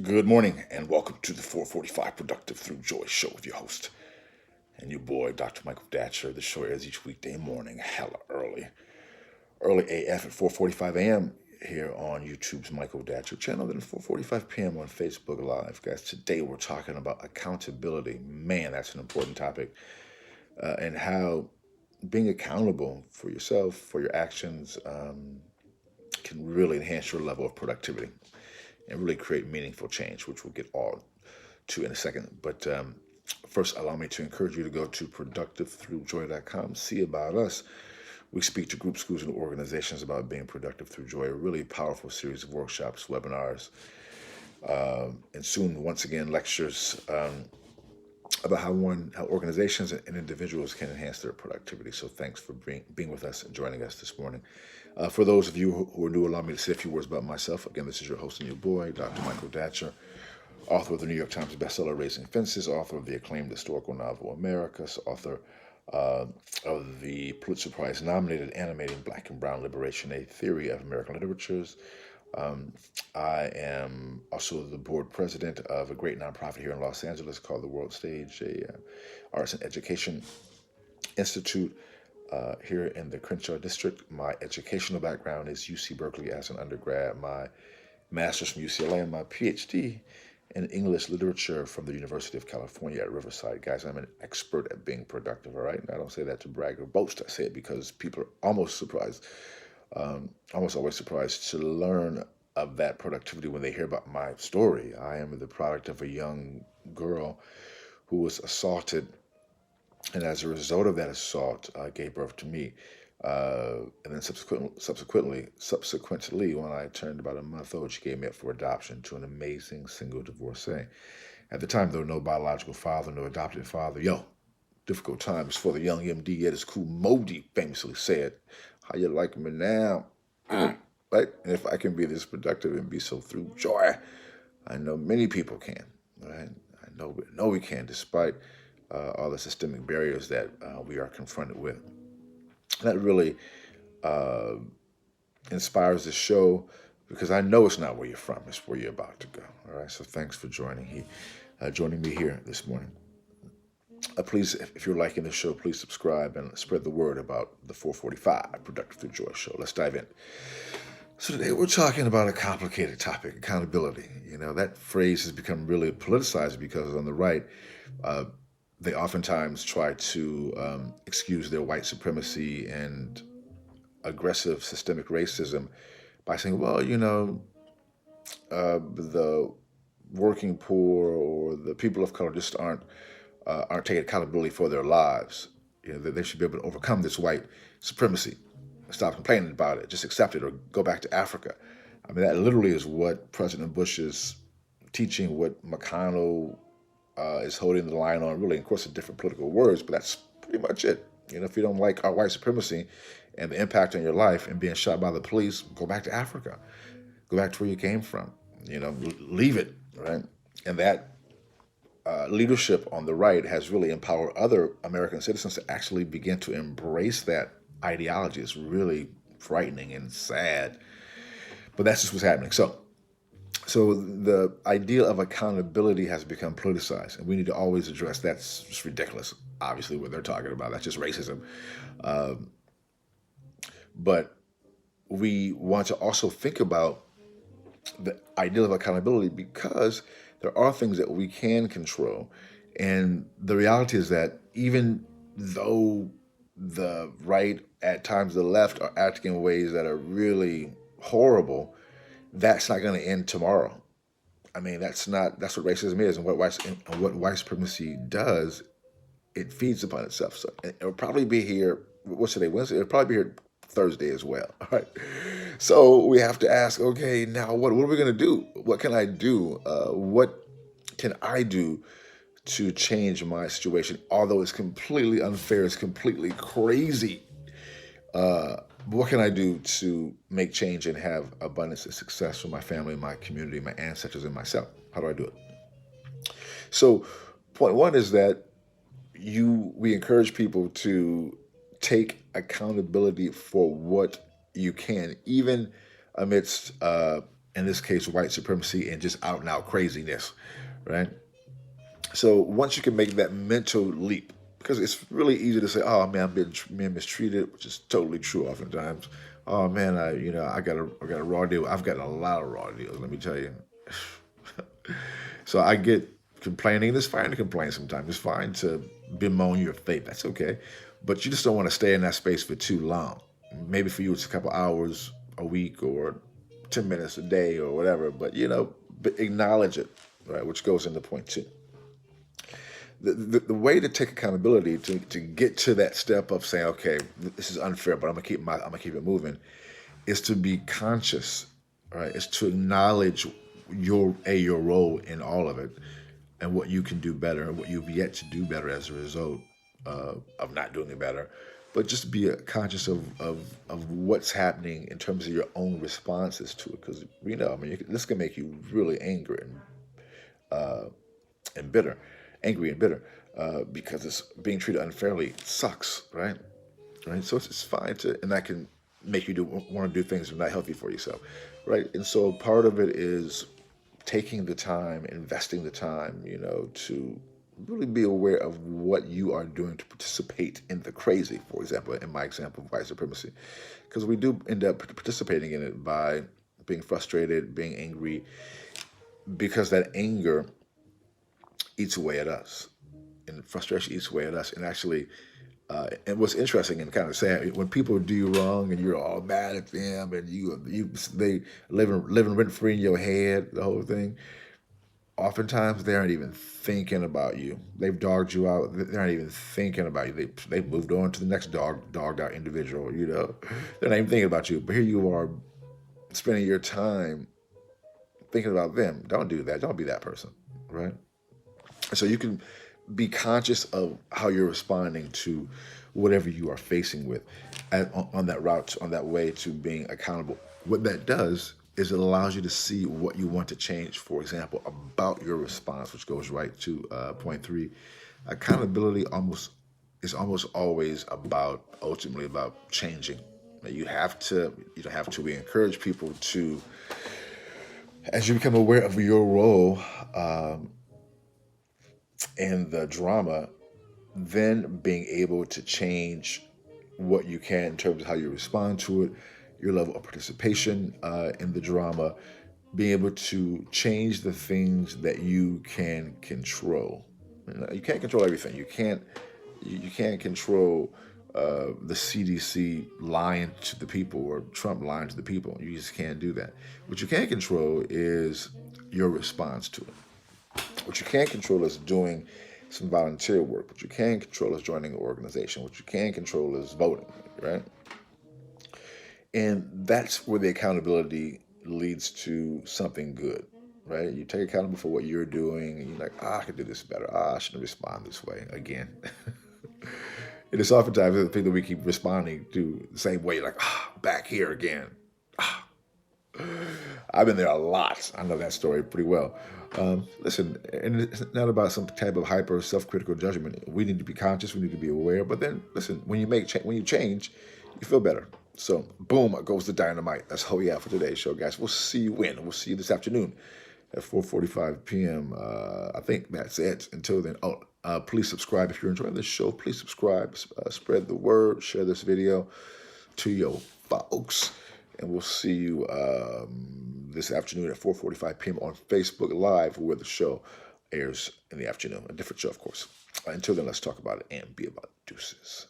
Good morning and welcome to the 445 Productive Through Joy Show with your host and your boy, Dr. Michael Datcher. The show airs each weekday morning, hella early AF at 4:45 a.m. here on YouTube's Michael Datcher channel, then 4:45 p.m. on Facebook Live. Guys, today we're talking about accountability. Man, that's an important topic, and how being accountable for yourself, for your actions, can really enhance your level of productivity and really create meaningful change, which we'll get all to in a second. But first, allow me to encourage you to go to productivethroughjoy.com, see about us. We speak to groups, schools, and organizations about being productive through joy, a really powerful series of workshops, webinars, and soon, once again, lectures about how organizations and individuals can enhance their productivity. So thanks for being with us and joining us this morning. For those of you who are new, allow me to say a few words about myself. Again, this is your host and your boy, Dr. Michael Datcher, author of the New York Times bestseller Raising Fences, author of the acclaimed historical novel Americus, author of the Pulitzer Prize nominated animating Black and Brown Liberation, a theory of American literatures. I am also the board president of a great nonprofit here in Los Angeles called the World Stage, a arts and education institute here in the Crenshaw district. My educational background is UC Berkeley as an undergrad, my master's from UCLA, and my PhD in English literature from the University of California at Riverside. Guys, I'm an expert at being productive, all right? And I don't say that to brag or boast. I say it because people are almost always surprised to learn of that productivity when they hear about my story. I am the product of a young girl who was assaulted, and as a result of that assault, gave birth to me. And then subsequently, when I turned about a month old, she gave me up for adoption to an amazing single divorcee. At the time, there was no biological father, no adopted father. Yo, difficult times for the young MD, yet as Cool Modi famously said, how you like me now? Right? And if I can be this productive and be so through joy, I know many people can. Right? I know we can, despite all the systemic barriers that we are confronted with. That really uh, inspires the show because I know it's not where you're from; it's where you're about to go. All right. So thanks for joining me here this morning. Please, if you're liking the show, please subscribe and spread the word about the 445 Productive Through Joy show. Let's dive in. So today we're talking about a complicated topic, accountability. You know, that phrase has become really politicized because on the right, uh, they oftentimes try to excuse their white supremacy and aggressive systemic racism by saying, well, the working poor or the people of color just aren't taking accountability for their lives. You know, that they should be able to overcome this white supremacy, stop complaining about it, just accept it, or go back to Africa. I mean, that literally is what President Bush is teaching, what McConnell is holding the line on, really, of course, in different political words, but that's pretty much it. You know, if you don't like our white supremacy and the impact on your life and being shot by the police, go back to Africa. Go back to where you came from. You know, leave it, right? And that leadership on the right has really empowered other American citizens to actually begin to embrace that ideology. It's really frightening and sad, but that's just what's happening. So the idea of accountability has become politicized, and we need to always address that's just ridiculous. Obviously, what they're talking about, that's just racism. Um, but we want to also think about the idea of accountability because there are things that we can control. And the reality is that even though the right, at times the left, are acting in ways that are really horrible, that's not going to end tomorrow. I mean, that's what racism is, and what white supremacy does. It feeds upon itself. So it'll probably be here. What's today? Wednesday. It'll probably be here Thursday as well. All right. So we have to ask, okay, now what are we going to do? What can I do? What can I do to change my situation? Although it's completely unfair, it's completely crazy. What can I do to make change and have abundance and success for my family, my community, my ancestors, and myself? How do I do it? So, point one is that we encourage people to take accountability for what you can, even amidst in this case, white supremacy and just out and out craziness, right? So once you can make that mental leap, because it's really easy to say, "Oh man, I'm being mistreated," which is totally true oftentimes. Oh man, I got a raw deal. I've got a lot of raw deals. Let me tell you. So I get complaining. It's fine to complain sometimes. It's fine to bemoan your fate. That's okay, but you just don't want to stay in that space for too long. Maybe for you it's a couple hours a week or 10 minutes a day or whatever. But acknowledge it, right? Which goes into point two. The way to take accountability to get to that step of saying, okay, this is unfair, but I'm gonna keep it moving, is to be conscious, right? Is to acknowledge your role in all of it, and what you can do better and what you've yet to do better as a result of not doing it better. But just be conscious of what's happening in terms of your own responses to it, because I mean, this can make you really angry and bitter, angry and bitter, because it's being treated unfairly sucks, right? Right. So it's fine and that can make you want to do things that are not healthy for yourself, right? And so part of it is taking the time, investing the time, to really be aware of what you are doing to participate in the crazy. For example, in my example of white supremacy, because we do end up participating in it by being frustrated, being angry, because that anger eats away at us, and frustration eats away at us. And actually, and what's interesting and kind of sad, when people do you wrong and you're all mad at them, and they living rent free in your head, the whole thing. Oftentimes they aren't even thinking about you. They've dogged you out. They're not even thinking about you. They've moved on to the next dogged out individual. They're not even thinking about you. But here you are, spending your time thinking about them. Don't do that. Don't be that person, right? So you can be conscious of how you're responding to whatever you are facing with on that route, on that way to being accountable. What that does is it allows you to see what you want to change, for example, about your response, which goes right to point three. Accountability is almost always ultimately about changing. We encourage people to, as you become aware of your role in the drama, then being able to change what you can in terms of how you respond to it, your level of participation in the drama, being able to change the things that you can control. You can't control everything. You can't control the CDC lying to the people or Trump lying to the people. You just can't do that. What you can control is your response to it. What you can't control is doing some volunteer work. What you can control is joining an organization. What you can control is voting, right? And that's where the accountability leads to something good, right? You take accountable for what you're doing, and you're like, I could do this better. I shouldn't respond this way again. And it's oftentimes the thing that we keep responding to the same way, like, back here again. I've been there a lot. I know that story pretty well. Listen, and it's not about some type of hyper self-critical judgment. We need to be conscious. We need to be aware. But then, listen, when you change, you feel better. So, boom, goes the dynamite. That's all we have for today's show, guys. We'll see you when. We'll see you this afternoon at 4:45 p.m. I think that's it. Until then, please subscribe if you're enjoying this show. Please subscribe, spread the word, share this video to your folks. And we'll see you this afternoon at 4:45 p.m. on Facebook Live, where the show airs in the afternoon. A different show, of course. Until then, let's talk about it and be about deuces.